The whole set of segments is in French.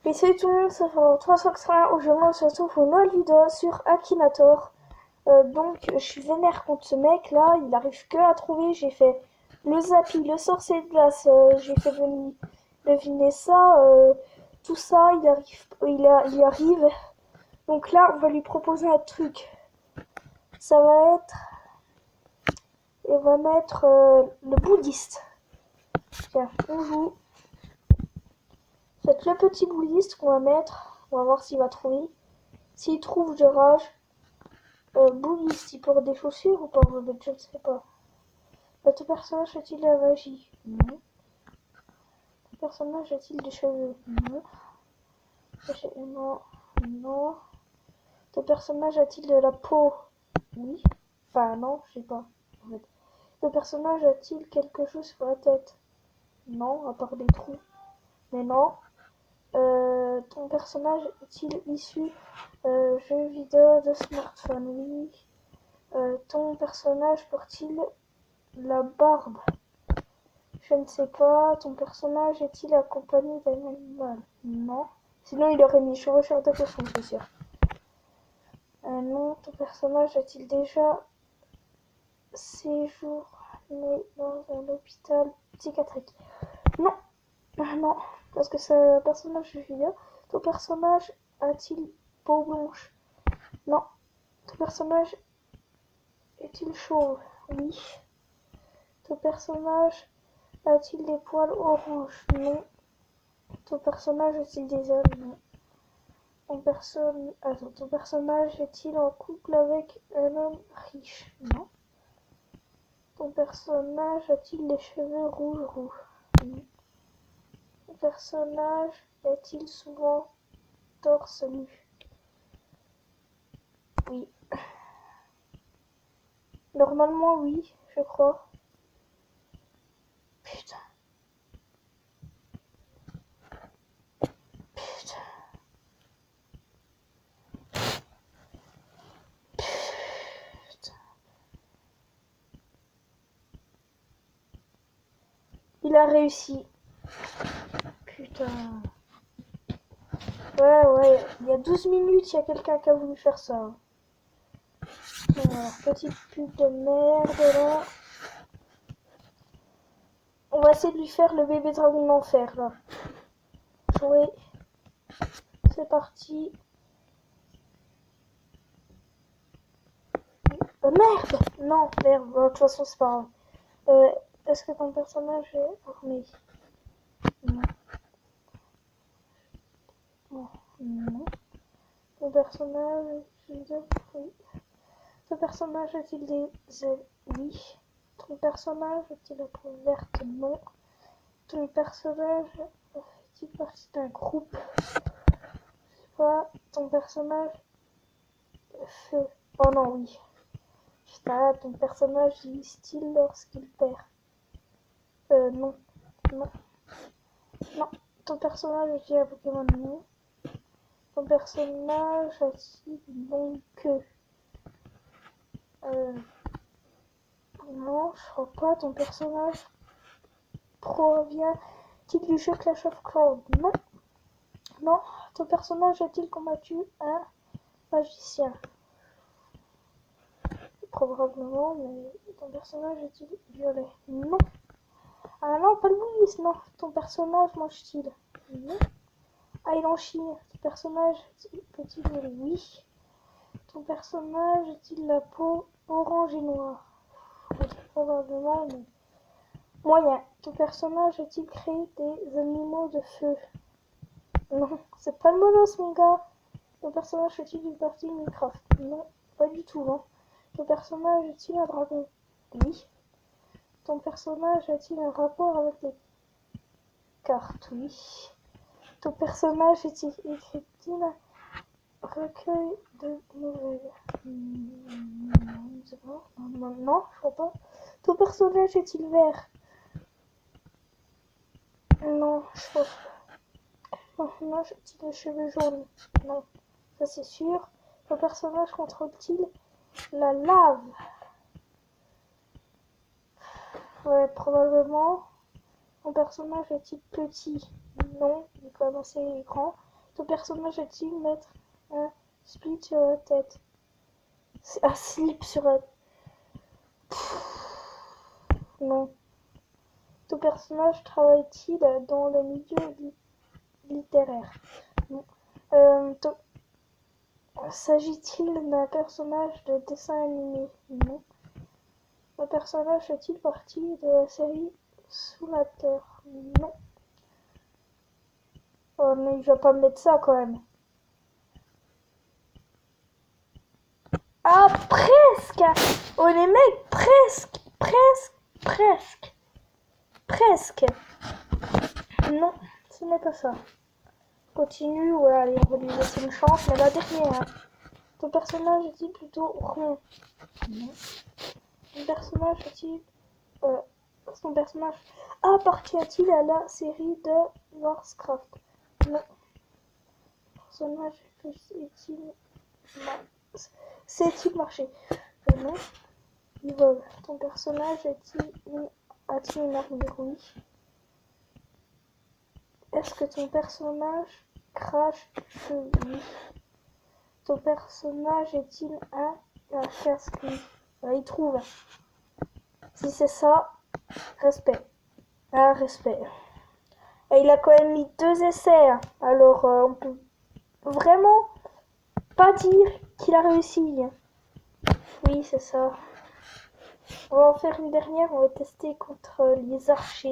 Et salut tout le monde, ça fait 380. Aujourd'hui, on se retrouve pour une nouvelle vidéo sur Akinator. Donc, je suis vénère contre ce mec là, il arrive que à trouver. J'ai fait le Zappy, le sorcier de glace, j'ai fait deviner ça, tout ça, il y arrive. Donc là, on va lui proposer un truc. Ça va être. Et on va mettre le bouddhiste. Tiens, on joue. C'est le petit bouddhiste qu'on va mettre. On va voir s'il va trouver. S'il trouve, je rage. Bouddhiste, il porte des chaussures ou pas? Je ne sais pas. Ton personnage a-t-il de la magie? Non. Ton personnage a-t-il des cheveux? Non. Non. Non. Ton personnage a-t-il de la peau? Oui. Enfin, non, je sais pas. En fait. Ton personnage a-t-il quelque chose sur la tête? Non, à part des trous. Mais non. Ton personnage est-il issu jeux vidéo de smartphone? Oui. Ton personnage porte-t-il la barbe? Je ne sais pas. Ton personnage est-il accompagné d'un animal? Non. Sinon, il aurait mis chevaucheur de cochon, c'est sûr. Non. Ton personnage a-t-il déjà séjourné dans un hôpital psychiatrique? Non. Ah non. Parce que c'est un personnage de vidéo. Ton personnage a-t-il peau blanche? Non. Ton personnage est-il chauve? Oui. Ton personnage a-t-il des poils orange? Non. Ton personnage a-t-il des ailes? Non. Ton personnage est-il en couple avec un homme riche? Non. Ton personnage a-t-il des cheveux rouges roux? Non. Ton personnage est-il souvent torse nu? Oui. Normalement, oui, je crois. Putain. Putain. Putain. Il a réussi. Putain. Ouais, il y a 12 minutes, il y a quelqu'un qui a voulu faire ça. Alors, petite pute de merde là. On va essayer de lui faire le bébé dragon d'enfer là. Jouer. C'est parti. Merde! Non, merde. De toute façon, c'est pas grave. Est-ce que ton personnage est armé? Non. Non. Non. Ton personnage est... Oui. Ton personnage a-t-il des ailes? Oui. Ton personnage a-t-il la peau verte? Non. Ton personnage fait-il partie d'un groupe? Je sais pas. Ton personnage feu. Oh non, oui. Putain, ton personnage dit-il lorsqu'il perd? Non. Non. Non. Ton personnage a-t-il un Pokémon? Non. Ton personnage a-t-il une longue queue? Non, je crois pas. Ton personnage provient-il du jeu Clash of Clans? Non. Non. Ton personnage a-t-il combattu un magicien? Probablement, mais ton personnage est-il violet? Non. Ah non, pas Louis, non. Ton personnage mange-t-il? Non. Ah, il en chie. Ton personnage peut-il voler? Oui. Ton personnage a-t-il la peau orange et noire? Oui, probablement, mais moyen. Ton personnage a-t-il créé des animaux de feu? Non, c'est pas le monos, mon gars. Ton personnage fait-il une partie Minecraft? Non, pas du tout, hein. Ton personnage est-il un dragon? Oui. Ton personnage a-t-il un rapport avec les cartes? Oui. Ton personnage écrit-il un recueil de nouvelles? Non, je sais pas. Non, je crois pas. Ton personnage est-il vert? Non, je crois pas. Ton personnage a-t-il les cheveux jaunes? Non, ça c'est sûr. Ton personnage contrôle-t-il la lave? Ouais, probablement. Ton personnage est-il petit? Non, il est quand même assez grand. Ton personnage a-t-il mettre un split sur la tête? Un slip sur la... Non. Ton personnage travaille-t-il dans le milieu littéraire? Non. S'agit-il d'un personnage de dessin animé? Non. Le personnage fait-il partie de la série Sous la Terre? Non. Oh, mais il va pas me mettre ça quand même. Ah, presque! Oh, les mecs, presque. Non, ce n'est pas ça. Continue, ouais, allez, on va lui laisser une chance, mais la dernière. Ton personnage est-il plutôt rond? Non. Ton personnage est-il... son personnage appartient-il à la série de Warcraft? Non. Ton personnage est-il... Sait-il marcher? Non. Il vole. Ton personnage a-t-il une armure? Oui. Est-ce que ton personnage crache du feu? Oui. Ton personnage est-il un casque? Oui. Il trouve. Si c'est ça, respect. Respect. Et il a quand même mis 2 essais. Hein. Alors, on peut vraiment pas dire qu'il a réussi. Oui, c'est ça. On va en faire une dernière. On va tester contre les archers.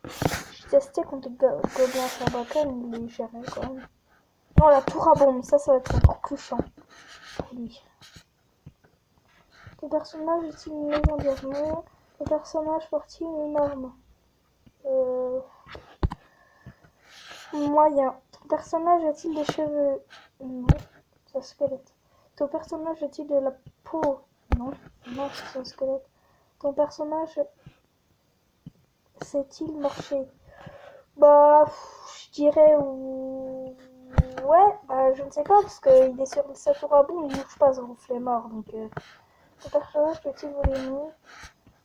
J'ai testé contre Gobelin Sarbacane. Il est géré quand même. Non, la tour à bombe. Ça va être encore plus chiant pour lui. Ton personnage est-il une légendaire? Non. Ton personnage porte-t-il une arme? Moyen. Ton personnage a-t-il des cheveux? Non, c'est un squelette. Ton personnage a-t-il de la peau? Non, non, c'est un squelette. Ton personnage sait-il marcher? Bah, je dirais ouais, bah je ne sais pas parce qu'il est sur sa tour à bout, il bouge pas, ça vous fait mort. Donc, ton personnage peut-il voler? Non.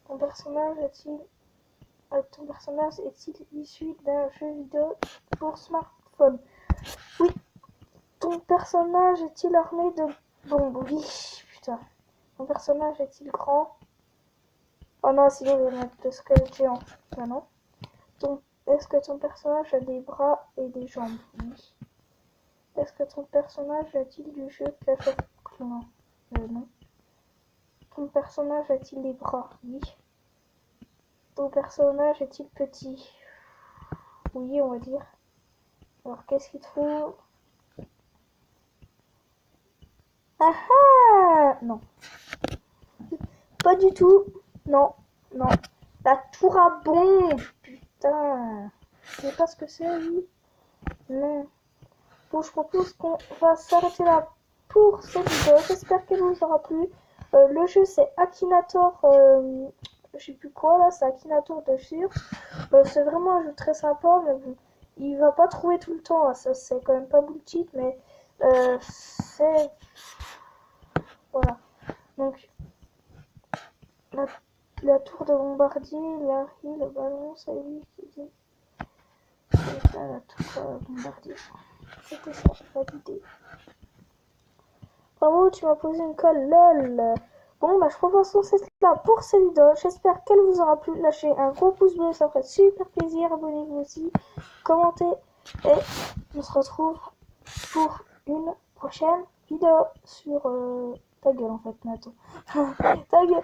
Ton personnage est-il issu d'un jeu vidéo pour smartphone? Oui. Ton personnage est-il armé de bombes? Oui, putain. Ton personnage est-il grand? Oh non, sinon il va mettre le squelette géant. Ah non. Est-ce que ton personnage a des bras et des jambes? Oui. Est-ce que ton personnage a-t-il du jeu Clash of Clans? Non. Ton personnage a-t-il des bras? Oui. Ton personnage est-il petit? Oui, on va dire. Alors, qu'est-ce qu'il te faut? Ah ah! Non. Pas du tout. Non. Non. La tour à bombe. Putain. Je sais pas ce que c'est, oui. Non. Bon, je propose qu'on va s'arrêter là pour cette vidéo. J'espère qu'elle vous aura plu. Le jeu, c'est Akinator. Je sais plus quoi là. C'est Akinator de Sur. C'est vraiment un jeu très sympa. Mais bon, il va pas trouver tout le temps. Hein. Ça, c'est quand même pas bullshit. Mais c'est. Voilà. Donc, la tour de bombardier, Larry, le ballon, c'est lui qui dit. C'est ça, la tour de bombardier. C'était ça, validé. Bravo, tu m'as posé une colle, lol. Bon, bah, je propose qu'on s'arrête là pour cette vidéo. J'espère qu'elle vous aura plu. Lâchez un gros pouce bleu, ça ferait super plaisir. Abonnez-vous aussi, commentez. Et on se retrouve pour une prochaine vidéo sur... ta gueule, en fait, Nato. Ta gueule.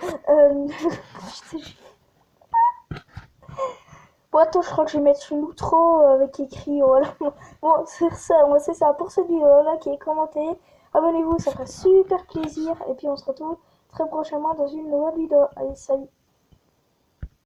Bon, attends, je crois que je vais mettre une outro avec écrit, voilà. Bon, c'est ça pour cette vidéo-là qui est commentée. Abonnez-vous, ça ferait super plaisir. Et puis on se retrouve très prochainement dans une nouvelle vidéo. Allez, salut!